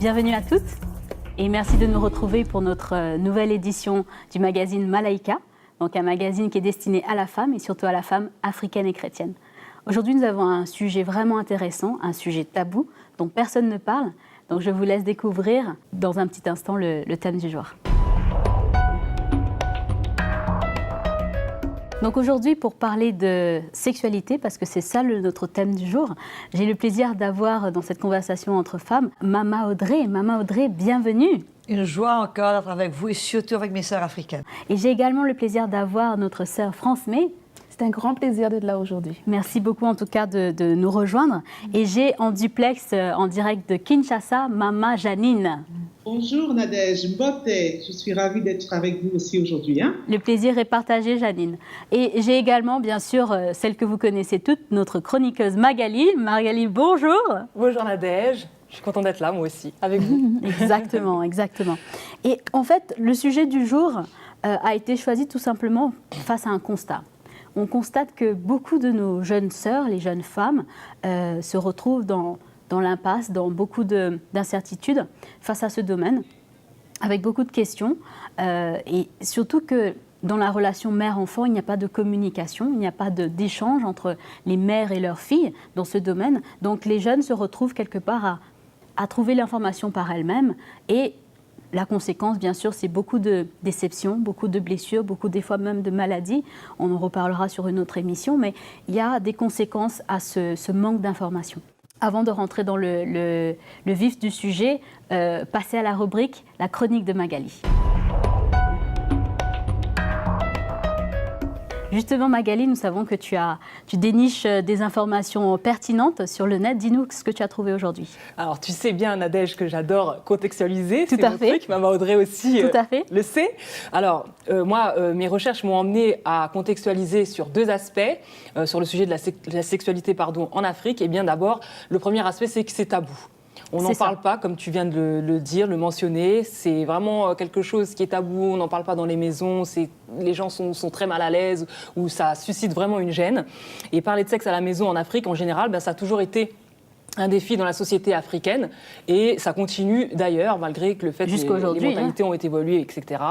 Bienvenue à toutes et merci de nous retrouver pour notre nouvelle édition du magazine Malaika, donc un magazine qui est destiné à la femme et surtout à la femme africaine et chrétienne. Aujourd'hui, nous avons un sujet vraiment intéressant, un sujet tabou dont personne ne parle, donc je vous laisse découvrir dans un petit instant le thème du jour. Donc aujourd'hui, pour parler de sexualité, parce que c'est ça notre thème du jour, j'ai le plaisir d'avoir dans cette conversation entre femmes Mama Audrey. Mama Audrey, bienvenue. Une joie encore d'être avec vous et surtout avec mes sœurs africaines. Et j'ai également le plaisir d'avoir notre sœur France May. C'est un grand plaisir d'être là aujourd'hui. Merci beaucoup en tout cas de nous rejoindre. Et j'ai en duplex, en direct de Kinshasa, Mama Janine. Bonjour Nadège, Mbote, je suis ravie d'être avec vous aussi aujourd'hui. Le plaisir est partagé, Janine. Et j'ai également, bien sûr, celle que vous connaissez toutes, notre chroniqueuse Magali. Magali, bonjour. Bonjour Nadège, je suis contente d'être là, moi aussi, avec vous. Exactement, exactement. Et en fait, le sujet du jour a été choisi tout simplement face à un constat. On constate que beaucoup de nos jeunes sœurs, les jeunes femmes, se retrouvent dans l'impasse, dans beaucoup d'incertitudes face à ce domaine, avec beaucoup de questions, et surtout que dans la relation mère-enfant, il n'y a pas de communication, il n'y a pas d'échange entre les mères et leurs filles dans ce domaine. Donc les jeunes se retrouvent quelque part à trouver l'information par elles-mêmes, et la conséquence, bien sûr, c'est beaucoup de déceptions, beaucoup de blessures, beaucoup des fois même de maladies. On en reparlera sur une autre émission, mais il y a des conséquences à ce manque d'information. Avant de rentrer dans le vif du sujet, passez à la rubrique « La chronique de Magali ». Justement, Magali, nous savons que tu déniches des informations pertinentes sur le net. Dis-nous ce que tu as trouvé aujourd'hui. Alors, tu sais bien, Nadège, que j'adore contextualiser. Tout à fait. Truc. Maman Audrey aussi Tout à fait. le sait. Alors, moi, mes recherches m'ont emmené à contextualiser sur deux aspects, sur le sujet de la sexualité en Afrique. Et bien d'abord, le premier aspect, c'est que c'est tabou. On n'en parle pas, comme tu viens de le dire, le mentionner. C'est vraiment quelque chose qui est tabou. On n'en parle pas dans les maisons. Les gens sont très mal à l'aise ou ça suscite vraiment une gêne. Et parler de sexe à la maison en Afrique, en général, ça a toujours été un défi dans la société africaine et ça continue d'ailleurs malgré que le fait que les mentalités ont évolué, etc.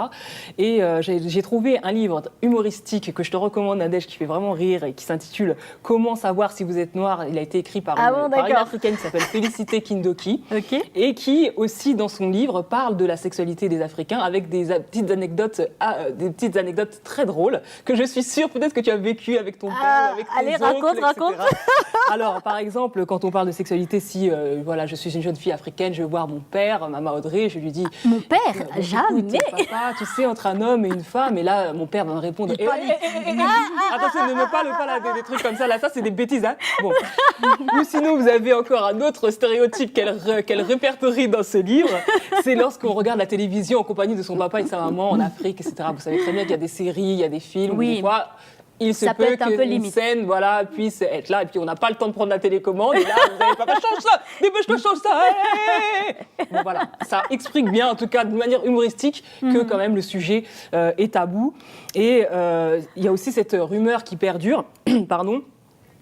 Et j'ai trouvé un livre humoristique que je te recommande, Nadège, qui fait vraiment rire et qui s'intitule « Comment savoir si vous êtes noir ». Il a été écrit par une africaine qui s'appelle Félicité Kindoki et qui aussi dans son livre parle de la sexualité des Africains avec des petites anecdotes très drôles que je suis sûre peut-être que tu as vécu avec ton père, avec tes oncles, raconte. Alors par exemple, quand on parle de sexualité, si je suis une jeune fille africaine, je vais voir mon père, Mama Audrey, je lui dis... Mon père, jamais. Papa, tu sais, entre un homme et une femme, et là, mon père va me répondre... Attention, ne me parle pas là, des trucs comme ça, là, ça, c'est des bêtises, hein. Bon. Ou sinon, vous avez encore un autre stéréotype qu'elle répertorie dans ce livre, c'est lorsqu'on regarde la télévision en compagnie de son papa et de sa maman en Afrique, etc. Vous savez très bien qu'il y a des séries, il y a des films, où des fois... Il se peut qu'une scène puisse être là, et puis on n'a pas le temps de prendre la télécommande, et là, vous n'avez pas change ça, dépêche-toi, change ça. Bon, voilà, ça explique bien, en tout cas de manière humoristique, que quand même le sujet est tabou. Et il y a aussi cette rumeur qui perdure, pardon.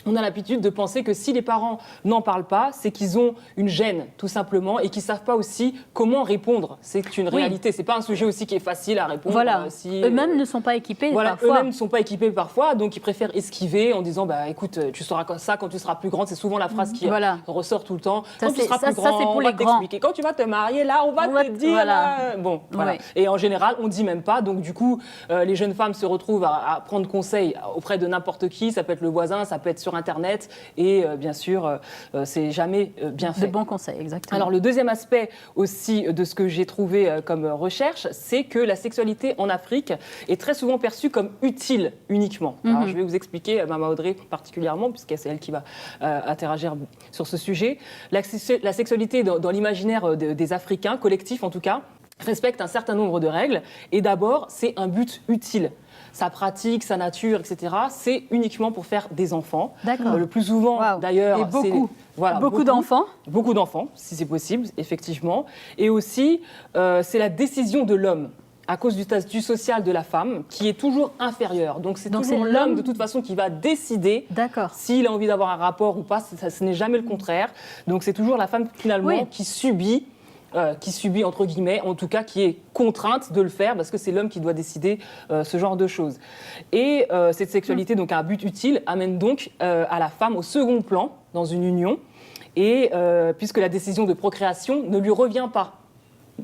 On a l'habitude de penser que si les parents n'en parlent pas, c'est qu'ils ont une gêne, tout simplement, et qu'ils ne savent pas aussi comment répondre. C'est une réalité. Ce n'est pas un sujet aussi qui est facile à répondre. Voilà. Eux-mêmes ne sont pas équipés parfois. Eux-mêmes ne sont pas équipés parfois, donc ils préfèrent esquiver en disant écoute, tu sauras ça quand tu seras plus grande. C'est souvent la phrase qui ressort tout le temps. Quand tu seras plus grand, on va t'expliquer. Quand tu vas te marier, là, on va te dire. Voilà. Bon, voilà. Ouais. Et en général, on ne dit même pas. Donc du coup, les jeunes femmes se retrouvent à prendre conseil auprès de n'importe qui. Ça peut être le voisin, ça peut être sur Internet et bien sûr, c'est jamais bien fait. De bons conseils, exactement. Alors le deuxième aspect aussi de ce que j'ai trouvé comme recherche, c'est que la sexualité en Afrique est très souvent perçue comme utile uniquement. Alors, je vais vous expliquer, Mama Audrey particulièrement, puisque c'est elle qui va interagir sur ce sujet. La sexualité dans l'imaginaire des Africains, collectif en tout cas, respecte un certain nombre de règles et d'abord, c'est un but utile. Sa pratique, sa nature, etc., c'est uniquement pour faire des enfants. D'accord. Le plus souvent, d'ailleurs, c'est... Beaucoup d'enfants. Beaucoup d'enfants, si c'est possible, effectivement. Et aussi, c'est la décision de l'homme, à cause du statut social de la femme, qui est toujours inférieur. Donc c'est toujours l'homme, de toute façon, qui va décider s'il a envie d'avoir un rapport ou pas. Ce n'est jamais le contraire. Donc c'est toujours la femme, finalement, qui subit qui subit, entre guillemets, en tout cas qui est contrainte de le faire parce que c'est l'homme qui doit décider ce genre de choses. Et cette sexualité, donc à un but utile, amène donc à la femme au second plan dans une union, et puisque la décision de procréation ne lui revient pas.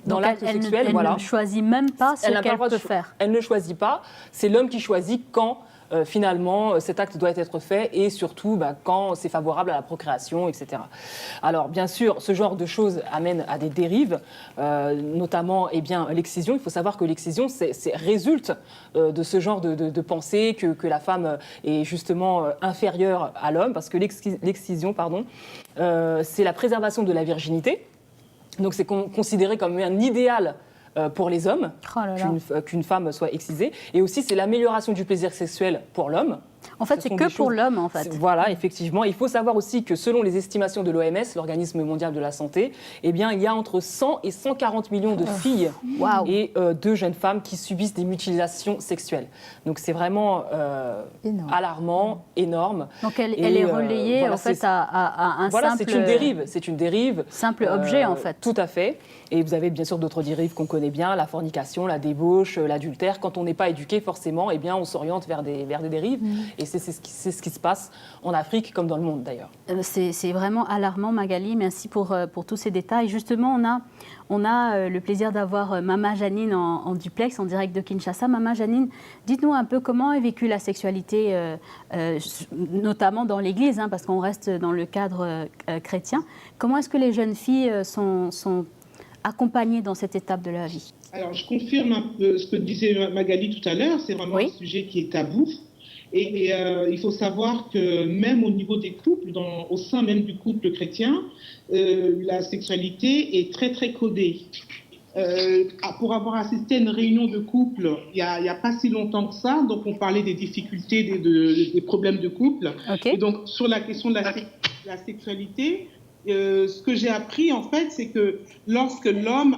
Dans l'acte sexuel, elle ne choisit même pas ce qu'elle peut faire. Elle ne choisit pas, c'est l'homme qui choisit quand finalement cet acte doit être fait et surtout quand c'est favorable à la procréation, etc. Alors bien sûr, ce genre de choses amène à des dérives, notamment l'excision. Il faut savoir que l'excision résulte de ce genre de pensée que la femme est justement inférieure à l'homme, parce que l'excision, c'est la préservation de la virginité. Donc c'est considéré comme un idéal pour les hommes, qu'une femme soit excisée. Et aussi, c'est l'amélioration du plaisir sexuel pour l'homme. En fait, c'est que pour l'homme, en fait. Voilà, effectivement. Il faut savoir aussi que selon les estimations de l'OMS, l'Organisme mondial de la santé, il y a entre 100 et 140 millions de filles et de jeunes femmes qui subissent des mutilations sexuelles. Donc c'est vraiment alarmant, énorme. Donc elle est relayée en fait à un simple... c'est une dérive. Simple objet, en fait. Tout à fait. Et vous avez bien sûr d'autres dérives qu'on connaît bien, la fornication, la débauche, l'adultère. Quand on n'est pas éduqué, forcément, on s'oriente vers des dérives. Et c'est ce qui se passe en Afrique comme dans le monde d'ailleurs. C'est vraiment alarmant, Magali. Merci pour tous ces détails. Justement, on a le plaisir d'avoir Mama Janine en duplex, en direct de Kinshasa. Mama Janine, dites-nous un peu comment est vécue la sexualité, notamment dans l'Église, parce qu'on reste dans le cadre chrétien. Comment est-ce que les jeunes filles sont accompagnées dans cette étape de la vie? Alors, je confirme un peu ce que disait Magali tout à l'heure. C'est vraiment un sujet qui est tabou. Et il faut savoir que même au niveau des couples, au sein même du couple chrétien, la sexualité est très très codée. Pour avoir assisté à une réunion de couple il y a pas si longtemps que ça, donc on parlait des difficultés, des problèmes de couple. Et donc sur la question de la sexualité, ce que j'ai appris en fait, c'est que lorsque l'homme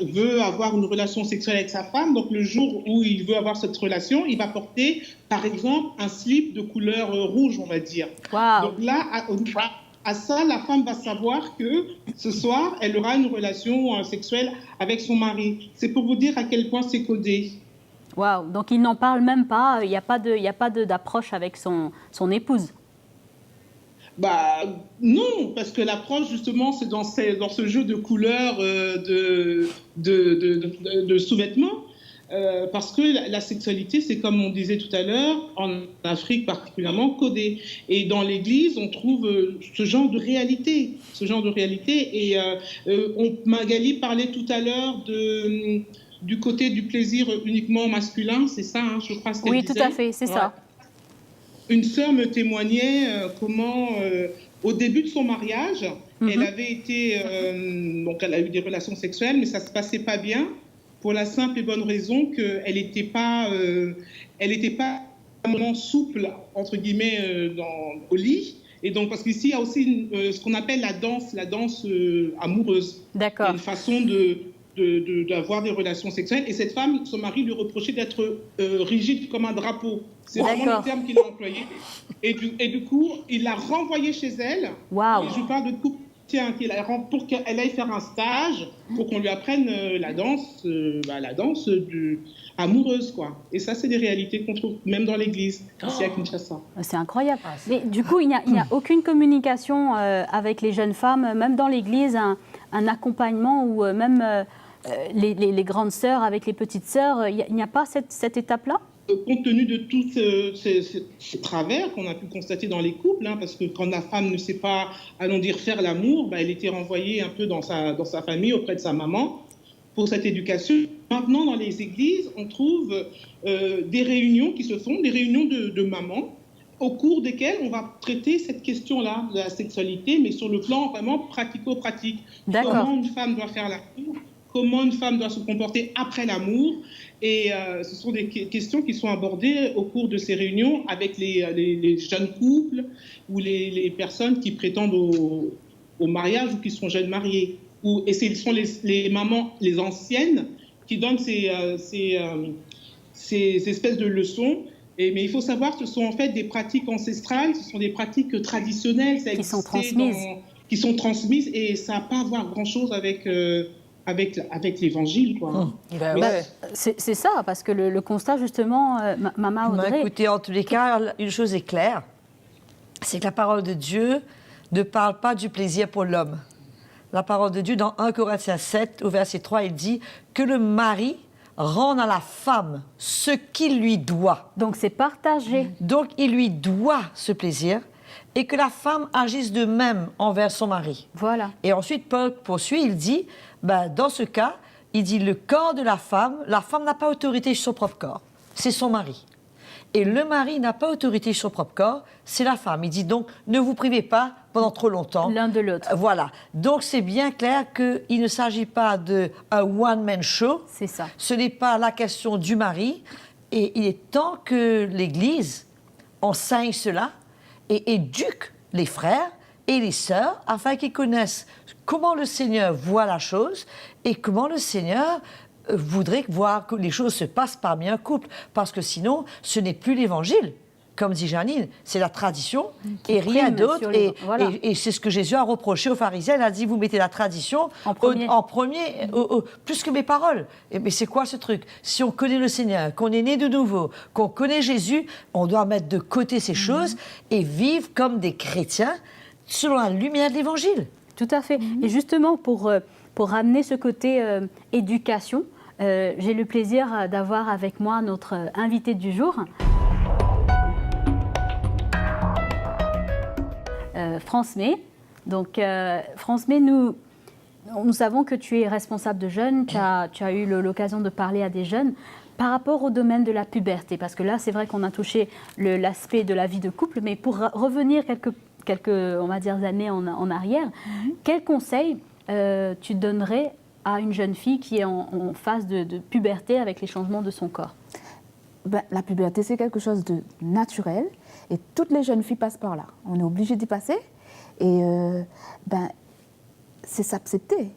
veut avoir une relation sexuelle avec sa femme, donc le jour où il veut avoir cette relation, il va porter, par exemple, un slip de couleur rouge, on va dire. Wow. Donc là, à ça, la femme va savoir que ce soir, elle aura une relation sexuelle avec son mari. C'est pour vous dire à quel point c'est codé. Waouh. Donc il n'en parle même pas, il n'y a pas d'approche avec son épouse. Non, parce que l'approche, justement, c'est dans ce jeu de couleurs de sous-vêtements. Parce que la sexualité, c'est comme on disait tout à l'heure, en Afrique particulièrement, codé. Et dans l'Église, on trouve ce genre de réalité. Et Magali parlait tout à l'heure du côté du plaisir uniquement masculin, c'est ça, je crois ce qu'elle disait. Oui, tout à fait, c'est ça. Une sœur me témoignait comment, au début de son mariage, elle avait été, donc elle a eu des relations sexuelles, mais ça se passait pas bien, pour la simple et bonne raison qu'elle n'était pas vraiment souple entre guillemets au lit. Et donc parce qu'ici il y a aussi ce qu'on appelle la danse amoureuse. D'accord. Une façon d'avoir des relations sexuelles. Et cette femme, son mari lui reprochait d'être rigide comme un drapeau. C'est vraiment le terme qu'il a employé. Et du coup, il l'a renvoyée chez elle. Wow. Et je vous parle de couple pour qu'elle aille faire un stage, pour qu'on lui apprenne la danse amoureuse, quoi. Et ça, c'est des réalités qu'on trouve même dans l'église, ici à Kinshasa. C'est incroyable. Mais du coup, il n'y a aucune communication avec les jeunes femmes, même dans l'église, un accompagnement ou même les grandes sœurs avec les petites sœurs. Il n'y a pas cette étape-là ? Compte tenu de tous ces travers qu'on a pu constater dans les couples, parce que quand la femme ne sait pas, allons dire, faire l'amour, elle était renvoyée un peu dans sa famille, auprès de sa maman, pour cette éducation. Maintenant, dans les églises, on trouve des réunions qui se font, des réunions de mamans, au cours desquelles on va traiter cette question-là de la sexualité, mais sur le plan vraiment pratico-pratique. D'accord. Comment une femme doit faire l'amour, comment une femme doit se comporter après l'amour. Et ce sont des questions qui sont abordées au cours de ces réunions avec les jeunes couples ou les personnes qui prétendent au mariage ou qui sont jeunes mariés. Et ce sont les mamans, les anciennes, qui donnent ces espèces de leçons. Mais il faut savoir que ce sont en fait des pratiques ancestrales, ce sont des pratiques traditionnelles. Ça qui sont existait transmises. qui sont transmises et ça n'a pas à voir grand-chose avec, avec l'Évangile, quoi. Ben ouais. C'est ça, parce que le constat, justement, Maman Audrey... Écoutez, en tous les cas, une chose est claire, c'est que la parole de Dieu ne parle pas du plaisir pour l'homme. La parole de Dieu, dans 1 Corinthiens 7, au verset 3, il dit que le mari rende à la femme ce qu'il lui doit. Donc c'est partagé. Donc il lui doit ce plaisir et que la femme agisse de même envers son mari. Voilà. Et ensuite, Paul poursuit, il dit, dans ce cas, il dit le corps de la femme n'a pas autorité sur son propre corps, c'est son mari. Et le mari n'a pas autorité sur son propre corps, c'est la femme. Il dit donc, ne vous privez pas pendant trop longtemps. L'un de l'autre. Voilà. Donc c'est bien clair qu'il ne s'agit pas d'un one-man show. C'est ça. Ce n'est pas la question du mari. Et il est temps que l'Église enseigne cela et éduque les frères et les sœurs afin qu'ils connaissent comment le Seigneur voit la chose et comment le Seigneur voudrait voir que les choses se passent parmi un couple. Parce que sinon, ce n'est plus l'Évangile. Comme dit Janine, c'est la tradition et rien d'autre. Voilà. Et c'est ce que Jésus a reproché aux pharisiens. Il a dit, vous mettez la tradition en premier plus que mes paroles. Mais c'est quoi ce truc? Si on connaît le Seigneur, qu'on est né de nouveau, qu'on connaît Jésus, on doit mettre de côté ces choses et vivre comme des chrétiens selon la lumière de l'Évangile. Tout à fait. Et justement, pour ramener ce côté éducation, j'ai le plaisir d'avoir avec moi notre invité du jour. France May. Donc, France May, nous savons que tu es responsable de jeunes, tu as eu l'occasion de parler à des jeunes par rapport au domaine de la puberté, parce que là, c'est vrai qu'on a touché l'aspect de la vie de couple, mais pour revenir quelques on va dire, années en arrière, quels conseils tu donnerais à une jeune fille qui est en phase de puberté avec les changements de son corps? La puberté, c'est quelque chose de naturel et toutes les jeunes filles passent par là. On est obligé d'y passer et c'est s'accepter.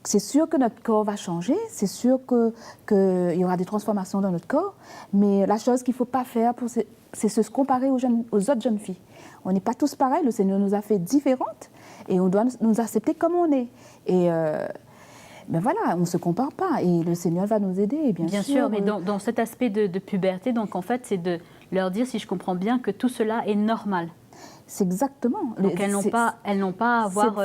C'est sûr que notre corps va changer, c'est sûr qu'il y aura des transformations dans notre corps, mais la chose qu'il ne faut pas faire, c'est se comparer aux autres jeunes filles. On n'est pas tous pareils, le Seigneur nous a fait différentes et on doit nous accepter comme on est. Et voilà, on ne se compare pas et le Seigneur va nous aider, bien sûr. Bien sûr, mais dans cet aspect de puberté, donc en fait, c'est de leur dire, si je comprends bien, que tout cela est normal. C'est exactement. Donc elles n'ont pas à avoir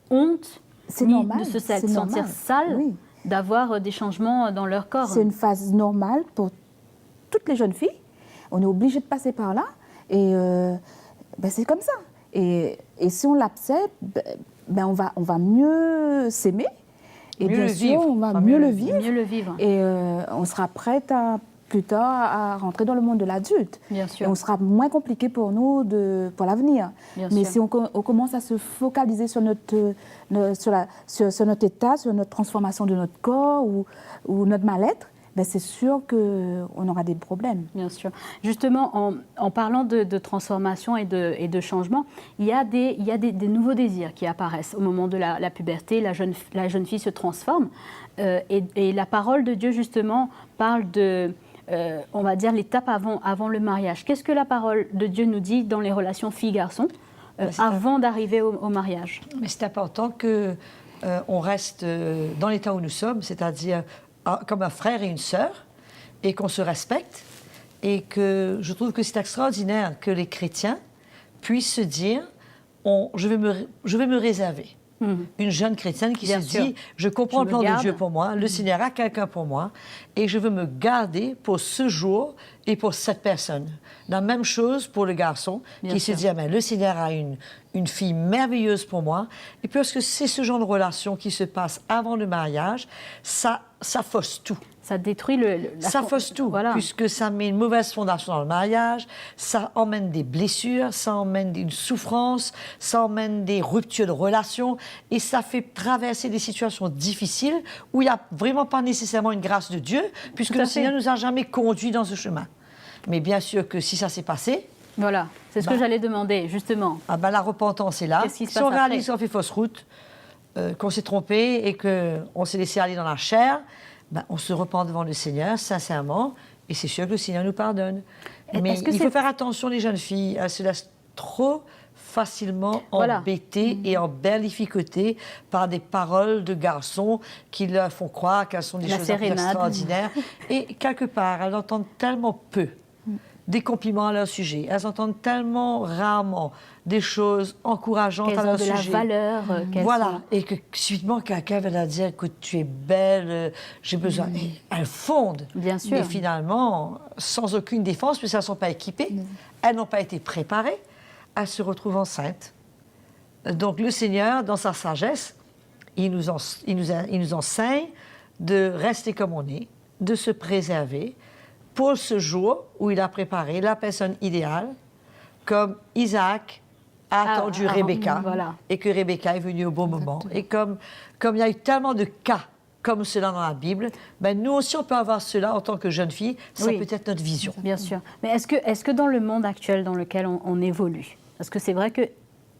honte normal, de se sentir sales, d'avoir des changements dans leur corps. C'est une phase normale pour toutes les jeunes filles. On est obligé de passer par là et c'est comme ça. Et si on l'accepte, on va mieux s'aimer. Et bien sûr, on va mieux le vivre. Et on sera prête plus tard à rentrer dans le monde de l'adulte. Bien sûr. Et on sera moins compliqué pour nous pour l'avenir. Mais si on commence à se focaliser sur notre état, sur notre transformation de notre corps ou notre mal-être, c'est sûr qu'on aura des problèmes. Bien sûr. Justement, en parlant de transformation et de changement, il y a des nouveaux désirs qui apparaissent au moment de la puberté. La jeune fille se transforme et la parole de Dieu, justement, parle de, on va dire, l'étape avant le mariage. Qu'est-ce que la parole de Dieu nous dit dans les relations filles-garçons avant d'arriver au mariage? Mais c'est important qu'on reste dans l'état où nous sommes, c'est-à-dire comme un frère et une sœur, et qu'on se respecte, et que je trouve que c'est extraordinaire que les chrétiens puissent se dire je vais me réserver. Une jeune chrétienne qui se dit je comprends le plan de Dieu pour moi, le Seigneur a quelqu'un pour moi, et je veux me garder pour ce jour et pour cette personne. La même chose pour le garçon qui se dit le Seigneur a une fille merveilleuse pour moi, et parce que c'est ce genre de relation qui se passe avant le mariage, ça fausse tout. Ça détruit ça fausse tout, puisque ça met une mauvaise fondation dans le mariage, ça emmène des blessures, ça emmène une souffrance, ça emmène des ruptures de relations, et ça fait traverser des situations difficiles où il n'y a vraiment pas nécessairement une grâce de Dieu, puisque le Seigneur ne nous a jamais conduits dans ce chemin. Mais bien sûr que si ça s'est passé... Voilà, c'est ce que j'allais demander, justement. La repentance est là. Si on réalise qu'on fait fausse route, qu'on s'est trompé et qu'on s'est laissé aller dans la chair, on se repent devant le Seigneur, sincèrement, et c'est sûr que le Seigneur nous pardonne. Mais il faut faire attention, les jeunes filles, elles se laissent trop facilement Voilà. embêtées et embellificotées par des paroles de garçons qui leur font croire qu'elles sont des La choses sérénade. extraordinaires. Et quelque part, elles entendent tellement peu des compliments à leur sujet. Elles entendent tellement rarement des choses encourageantes Qu'elles à ont leur de la sujet. valeur. Qu'elles Voilà, sont- et que subitement quelqu'un va leur dire, écoute, tu es belle, j'ai besoin. Et elles fondent. Bien sûr. Et finalement, sans aucune défense, puisqu'elles ne sont pas équipées, elles n'ont pas été préparées, elles se retrouvent enceintes. Donc le Seigneur, dans sa sagesse, il nous enseigne de rester comme on est, de se préserver pour ce jour où il a préparé la personne idéale, comme Isaac a attendu Rebecca, voilà. et que Rebecca est venue au bon moment. Et comme il y a eu tellement de cas comme cela dans la Bible, ben nous aussi on peut avoir cela en tant que jeune fille, ça Oui. peut être notre vision. Bien sûr. Mais est-ce que dans le monde actuel dans lequel on évolue, parce que c'est vrai que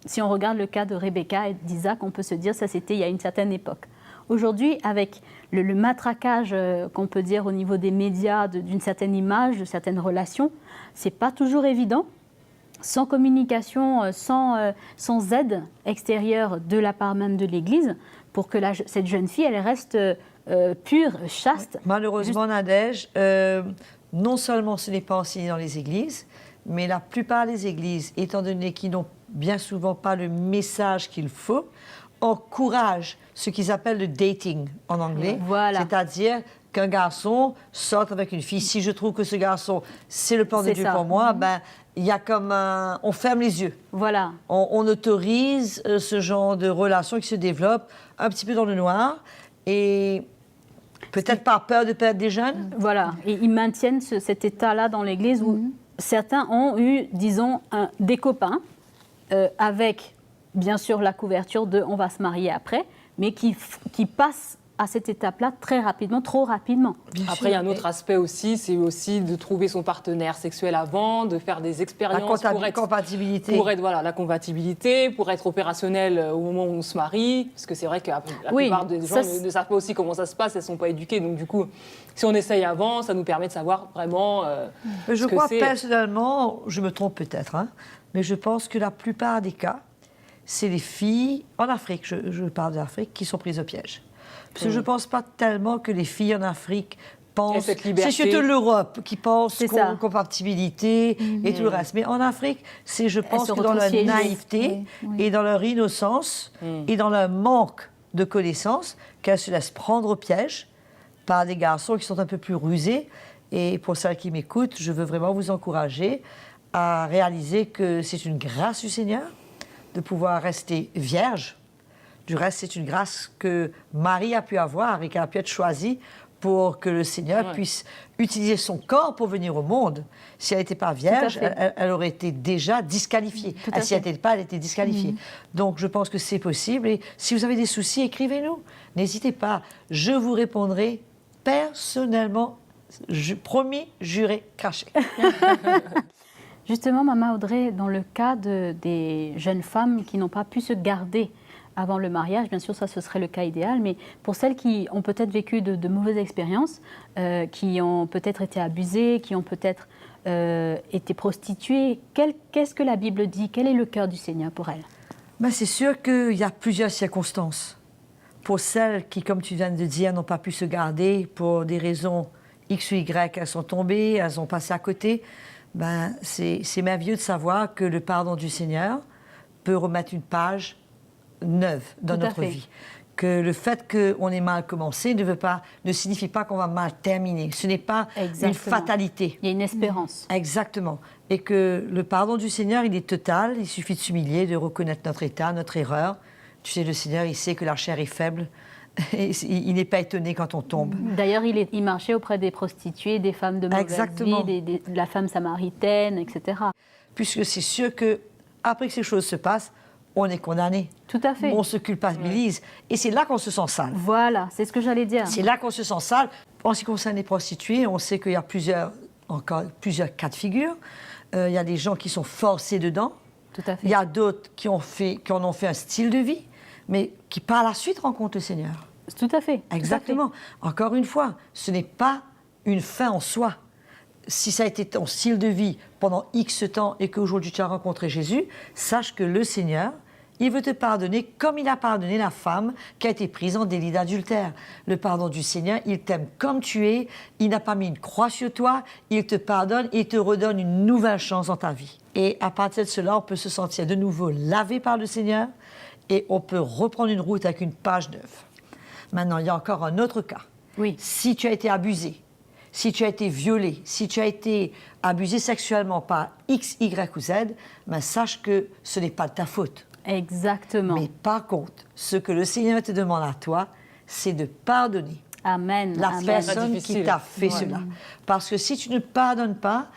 si on regarde le cas de Rebecca et d'Isaac, on peut se dire ça c'était il y a une certaine époque. Aujourd'hui, avec le matraquage qu'on peut dire au niveau des médias, d'une certaine image, de certaines relations, c'est pas toujours évident. Sans communication, sans aide extérieure de la part même de l'Église, pour que cette jeune fille, elle reste pure, chaste. Malheureusement, Nadège, non seulement ce n'est pas enseigné dans les églises, mais la plupart des églises, étant donné qu'ils n'ont bien souvent pas le message qu'il faut, encouragent ce qu'ils appellent le dating en anglais. Voilà. C'est-à-dire qu'un garçon sorte avec une fille. Si je trouve que ce garçon, c'est le plan de C'est Dieu ça. pour moi, ben, il y a comme un... On ferme les yeux. Voilà. On autorise ce genre de relation qui se développe un petit peu dans le noir et peut-être par peur de perdre des jeunes. Voilà. Et ils maintiennent cet état-là dans l'Église où certains ont eu, disons, des copains avec, bien sûr, la couverture de on va se marier après, mais qui passent à cette étape-là très rapidement, trop rapidement. Après, il y a un autre aspect aussi, c'est aussi de trouver son partenaire sexuel avant, de faire des expériences La compatibilité. pour être voilà, la compatibilité, pour être opérationnel au moment où on se marie. Parce que c'est vrai que la plupart des gens ne savent pas aussi comment ça se passe, elles ne sont pas éduquées. Donc du coup, si on essaye avant, ça nous permet de savoir vraiment Mais je ce que crois c'est. personnellement, je me trompe peut-être, hein, mais je pense que la plupart des cas, c'est les filles, en Afrique, je parle d'Afrique, qui sont prises au piège. Parce que je ne pense pas tellement que les filles en Afrique pensent... cette liberté. C'est surtout l'Europe qui pense C'est ça. compatibilité et tout le reste. Mais en Afrique, c'est, je pense, se que dans leur retrouvent siégées. naïveté et dans leur innocence et dans leur manque de connaissances, qu'elles se laissent prendre au piège par des garçons qui sont un peu plus rusés. Et pour celles qui m'écoutent, je veux vraiment vous encourager à réaliser que c'est une grâce du Seigneur de pouvoir rester vierge. Du reste, c'est une grâce que Marie a pu avoir et qu'elle a pu être choisie pour que le Seigneur puisse utiliser son corps pour venir au monde. Si elle n'était pas vierge, elle aurait été déjà disqualifiée. Si elle n'était pas, elle était disqualifiée. Donc, je pense que c'est possible. Et si vous avez des soucis, écrivez-nous. N'hésitez pas. Je vous répondrai personnellement. Promis, juré, craché. Justement, Maman Audrey, dans le cas des jeunes femmes qui n'ont pas pu se garder avant le mariage, bien sûr, ça, ce serait le cas idéal, mais pour celles qui ont peut-être vécu de mauvaises expériences, qui ont peut-être été abusées, qui ont peut-être été prostituées, qu'est-ce que la Bible dit? Quel est le cœur du Seigneur pour elles? Ben, c'est sûr qu'il y a plusieurs circonstances. Pour celles qui, comme tu viens de dire, n'ont pas pu se garder pour des raisons X ou Y, elles sont tombées, elles ont passé à côté, ben, c'est merveilleux de savoir que le pardon du Seigneur peut remettre une page neuve dans notre vie. Que le fait qu'on ait mal commencé ne signifie pas qu'on va mal terminer. Ce n'est pas une fatalité. Il y a une espérance. Exactement. Et que le pardon du Seigneur, il est total. Il suffit de s'humilier, de reconnaître notre état, notre erreur. Tu sais, le Seigneur, il sait que la chair est faible. Et il n'est pas étonné quand on tombe. D'ailleurs, il marchait auprès des prostituées, des femmes de mauvaise vie, de la femme samaritaine, etc. Puisque c'est sûr qu'après que ces choses se passent, on est condamné. Tout à fait. On se culpabilise. Et c'est là qu'on se sent sale. Voilà, c'est ce que j'allais dire. C'est là qu'on se sent sale. En ce qui concerne les prostituées, on sait qu'il y a plusieurs cas de figure. Il y a des gens qui sont forcés dedans. Tout à fait. Il y a d'autres qui en ont fait un style de vie, mais qui par la suite rencontrent le Seigneur. Tout à fait. Exactement. Encore une fois, ce n'est pas une fin en soi. si ça a été ton style de vie pendant X temps et qu'aujourd'hui tu as rencontré Jésus, sache que le Seigneur, il veut te pardonner comme il a pardonné la femme qui a été prise en délit d'adultère. Le pardon du Seigneur, il t'aime comme tu es, il n'a pas mis une croix sur toi, il te pardonne et il te redonne une nouvelle chance dans ta vie. Et à partir de cela, on peut se sentir de nouveau lavé par le Seigneur et on peut reprendre une route avec une page neuve. Maintenant, il y a encore un autre cas. Oui. Si tu as été abusé, si tu as été violé, si tu as été abusé sexuellement par X, Y ou Z, ben sache que ce n'est pas de ta faute. Exactement. Mais par contre, ce que le Seigneur te demande à toi, c'est de pardonner Amen. la Amen. personne qui difficile. t'a fait cela. Parce que si tu ne pardonnes pas,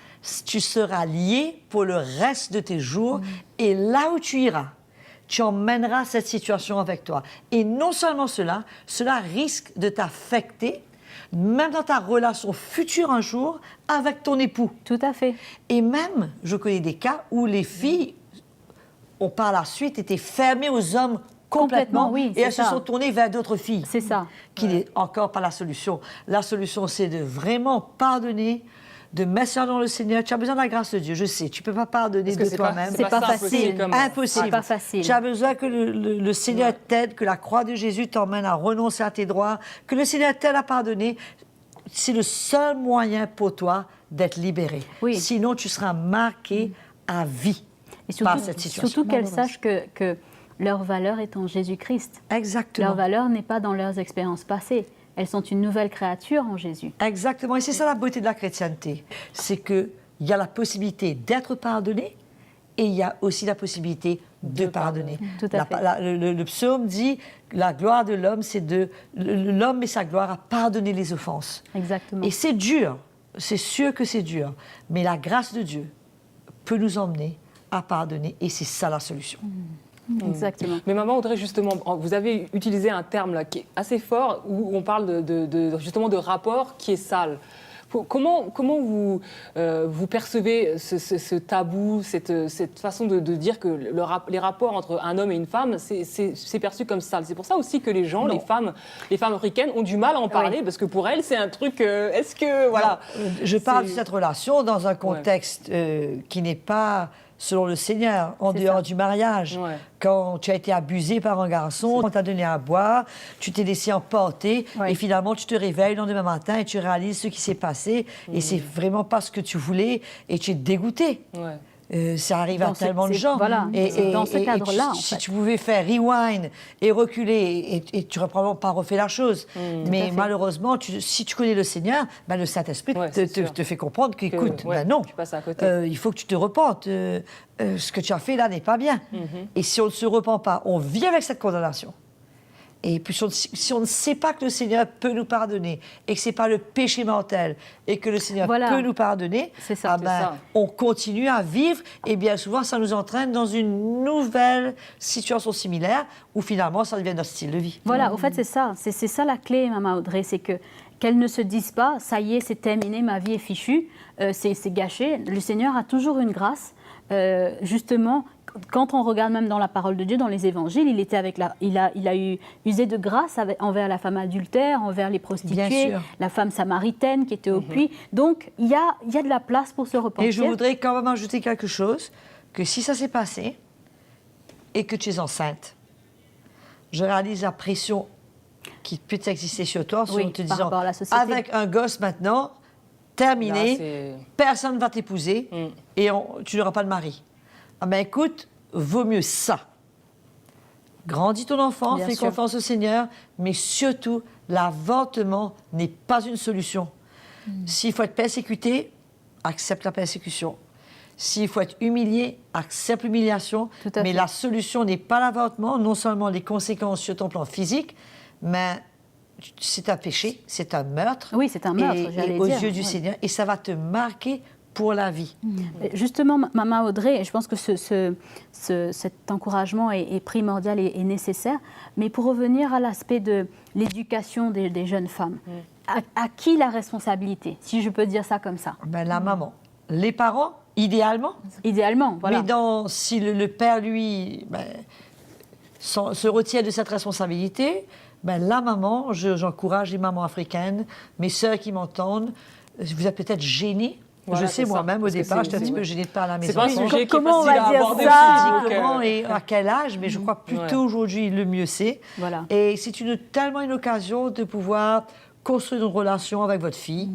tu seras lié pour le reste de tes jours. Et là où tu iras, tu emmèneras cette situation avec toi. Et non seulement cela risque de t'affecter, même dans ta relation future un jour avec ton époux. Tout à fait. Et même, je connais des cas où les filles ont par la suite été fermées aux hommes complètement, oui, et elles c'est se ça. sont tournées vers d'autres filles. C'est ça. Qui n'est encore pas la solution. La solution, c'est de vraiment pardonner, de mettre ça dans le Seigneur. Tu as besoin de la grâce de Dieu, je sais. Tu ne peux pas pardonner Parce que de c'est toi-même. C'est pas simple facile. aussi comme- Impossible. C'est pas facile. Tu as besoin que le Seigneur t'aide, que la croix de Jésus t'emmène à renoncer à tes droits, que le Seigneur t'aide à pardonner. C'est le seul moyen pour toi d'être libéré. Oui. Sinon, tu seras marqué à vie Et par cette situation. surtout qu'elles sachent que leur valeur est en Jésus-Christ. Exactement. Leur valeur n'est pas dans leurs expériences passées. Elles sont une nouvelle créature en Jésus. Exactement. Et c'est ça la beauté de la chrétienté. C'est qu'il y a la possibilité d'être pardonné et il y a aussi la possibilité de pardonner. Tout à fait. Le psaume dit la gloire de l'homme, c'est de. L'homme met sa gloire à pardonner les offenses. Exactement. Et c'est dur. C'est sûr que c'est dur. Mais la grâce de Dieu peut nous emmener à pardonner et c'est ça la solution. Exactement. Mais maman Audrey, justement, vous avez utilisé un terme là qui est assez fort où on parle justement de rapport qui est sale. Comment vous percevez ce tabou, cette façon de dire que les rapports entre un homme et une femme, c'est perçu comme sale? C'est pour ça aussi que les gens, les femmes africaines ont du mal à en parler, parce que pour elles, c'est un truc... Est-ce que... Voilà. Non, je parle de cette relation dans un contexte qui n'est pas selon le Seigneur, en C'est dehors ça. du mariage. Ouais. Quand tu as été abusé par un garçon, on t'a donné à boire, tu t'es laissé emporter, Ouais. et finalement tu te réveilles le lendemain matin et tu réalises ce qui s'est passé, et c'est vraiment pas ce que tu voulais, et tu es dégoûté. Ouais. Ça arrive à Dans tellement de c'est- gens. voilà, c'est dans ce cadre-là, en Si fait. tu pouvais faire rewind et reculer, et tu n'aurais probablement pas refait la chose. Mais fait. malheureusement, si tu connais le Seigneur, ben le Saint-Esprit Ouais, c'est sûr. te fait comprendre qu'écoute, ouais, ben non, tu passes à côté. il faut que tu te repentes. Ce que tu as fait là n'est pas bien. Et si on ne se repent pas, on vit avec cette condamnation. Et puis si on ne sait pas que le Seigneur peut nous pardonner et que ce n'est pas le péché mortel et que le Seigneur Voilà. peut nous pardonner, C'est ça. C'est ça. on continue à vivre et bien souvent ça nous entraîne dans une nouvelle situation similaire où finalement ça devient notre style de vie. Voilà, au fait, c'est ça. C'est ça la clé, Maman Audrey, c'est que qu'elles ne se disent pas, ça y est, c'est terminé, ma vie est fichue, c'est gâché. Le Seigneur a toujours une grâce. Justement, quand on regarde même dans la parole de Dieu, dans les évangiles, il a usé de grâce envers la femme adultère, envers les Bien prostituées, sûr. la femme samaritaine qui était au puits. Donc, il y a de la place pour se repentir. Et je voudrais quand même ajouter quelque chose, que si ça s'est passé et que tu es enceinte, je réalise la pression qui peut exister sur toi, Oui, en te par disant, rapport à la société. avec un gosse maintenant, Là, terminé, c'est- personne ne va t'épouser et tu n'auras pas de mari. Ah ben écoute, vaut mieux ça. Grandis ton enfant, Bien fais sûr. confiance au Seigneur, mais surtout, l'avortement n'est pas une solution. S'il faut être persécuté, accepte la persécution. S'il faut être humilié, accepte l'humiliation. Tout à Mais fait. la solution n'est pas l'avortement, non seulement les conséquences sur ton plan physique, mais c'est un péché, c'est un meurtre. Oui, c'est un meurtre, et j'allais aux dire, yeux du ouais. Seigneur, et ça va te marquer pour la vie. Justement, Maman Audrey, et je pense que cet encouragement est primordial et nécessaire, mais pour revenir à l'aspect de l'éducation des jeunes femmes, à qui la responsabilité, si je peux dire ça comme ça? Ben, la maman. Les parents, idéalement. Idéalement, voilà. Mais si le père, lui, se retient de cette responsabilité, ben, la maman, j'encourage les mamans africaines, mes sœurs qui m'entendent, vous êtes peut-être gênées Voilà, je sais c'est ça. moi-même, au Parce que départ, j'étais un c'est- petit peu gênée de pas aller à la maison. C'est pas un sujet qui est Comment on facile va à dire aborder ça aussi. Comment et à quel âge, mais je crois plutôt Ouais. aujourd'hui, le mieux c'est. Voilà. Et c'est tellement une occasion de pouvoir construire une relation avec votre fille.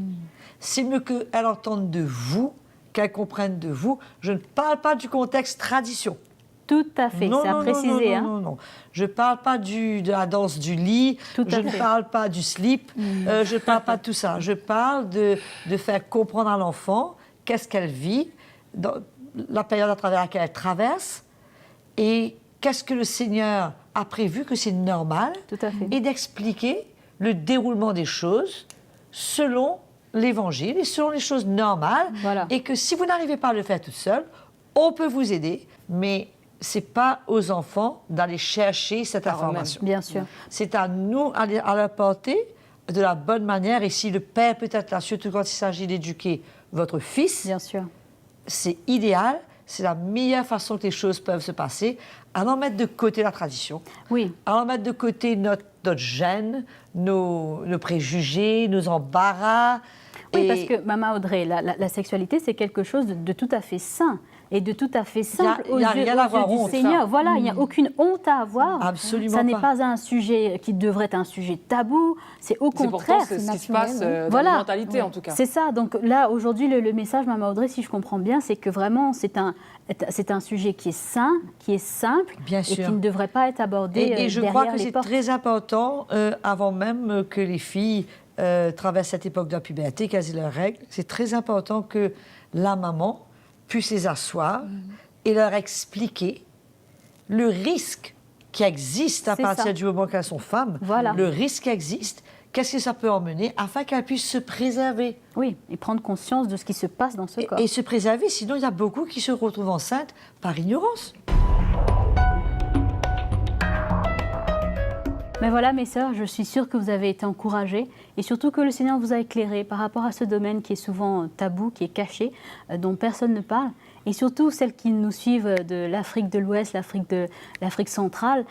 C'est mieux qu'elle entende de vous, qu'elle comprenne de vous. Je ne parle pas du contexte tradition. Tout à fait, c'est à préciser. Non, non, non. Je ne parle pas de la danse du lit, Tout à je ne fait. parle pas du slip, je ne parle pas de tout ça. Je parle de faire comprendre à l'enfant qu'est-ce qu'elle vit, dans la période à travers laquelle elle traverse, et qu'est-ce que le Seigneur a prévu, que c'est normal, Tout à fait. et d'expliquer le déroulement des choses selon l'Évangile et selon les choses normales, Voilà. et que si vous n'arrivez pas à le faire toute seule, on peut vous aider, mais c'est pas aux enfants d'aller chercher cette Par eux-mêmes. information. Bien sûr. C'est à nous à la porter de la bonne manière, et si le père peut être là, surtout quand il s'agit d'éduquer votre fils, Bien sûr. c'est idéal, c'est la meilleure façon que les choses peuvent se passer, à en mettre de côté la tradition, Oui, à en mettre de côté notre gêne, nos préjugés, nos embarras. oui, Et parce que, Maman Audrey, la sexualité, c'est quelque chose de tout à fait sain et de tout à fait simple Il y a rien à avoir du honte, Seigneur. ça. Voilà, il n'y a aucune honte à avoir. Absolument Ça n'est pas. pas un sujet qui devrait être un sujet tabou. C'est au C'est pourtant contraire. c'est ce qui se naturel, passe oui. dans Voilà. la mentalité, en tout cas. C'est ça. Donc là, aujourd'hui, le message, Maman Audrey, si je comprends bien, c'est que vraiment, c'est un sujet qui est sain, qui est simple Bien et sûr. qui ne devrait pas être abordé Et je derrière crois que les c'est portes. très important, avant même que les filles traversent cette époque de la puberté, qu'elles aient leurs règles, c'est très important que la maman puisse les asseoir et leur expliquer le risque qui existe à C'est partir ça. du moment qu'elles sont femmes, Voilà. le risque qui existe, qu'est-ce que ça peut emmener, afin qu'elles puissent se préserver. Oui, et prendre conscience de ce qui se passe dans ce corps. Et se préserver, sinon il y a beaucoup qui se retrouvent enceintes par ignorance. Mais voilà, mes sœurs, je suis sûre que vous avez été encouragées et surtout que le Seigneur vous a éclairé par rapport à ce domaine qui est souvent tabou, qui est caché, dont personne ne parle. Et surtout, celles qui nous suivent de l'Afrique de l'Ouest, l'Afrique centrale,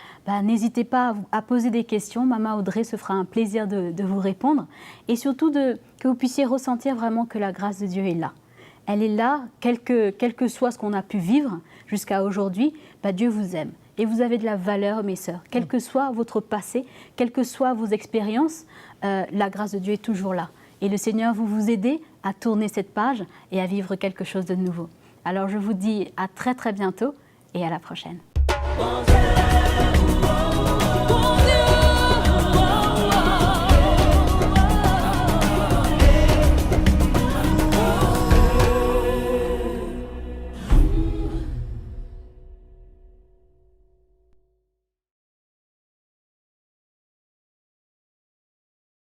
n'hésitez pas à poser des questions. Maman Audrey se fera un plaisir de vous répondre. Et surtout, que vous puissiez ressentir vraiment que la grâce de Dieu est là. Elle est là, quel que soit ce qu'on a pu vivre jusqu'à aujourd'hui, Dieu vous aime. Et vous avez de la valeur, mes sœurs. Quel que soit votre passé, quelles que soient vos expériences, la grâce de Dieu est toujours là. Et le Seigneur va vous aider à tourner cette page et à vivre quelque chose de nouveau. Alors je vous dis à très très bientôt et à la prochaine. Mon Dieu.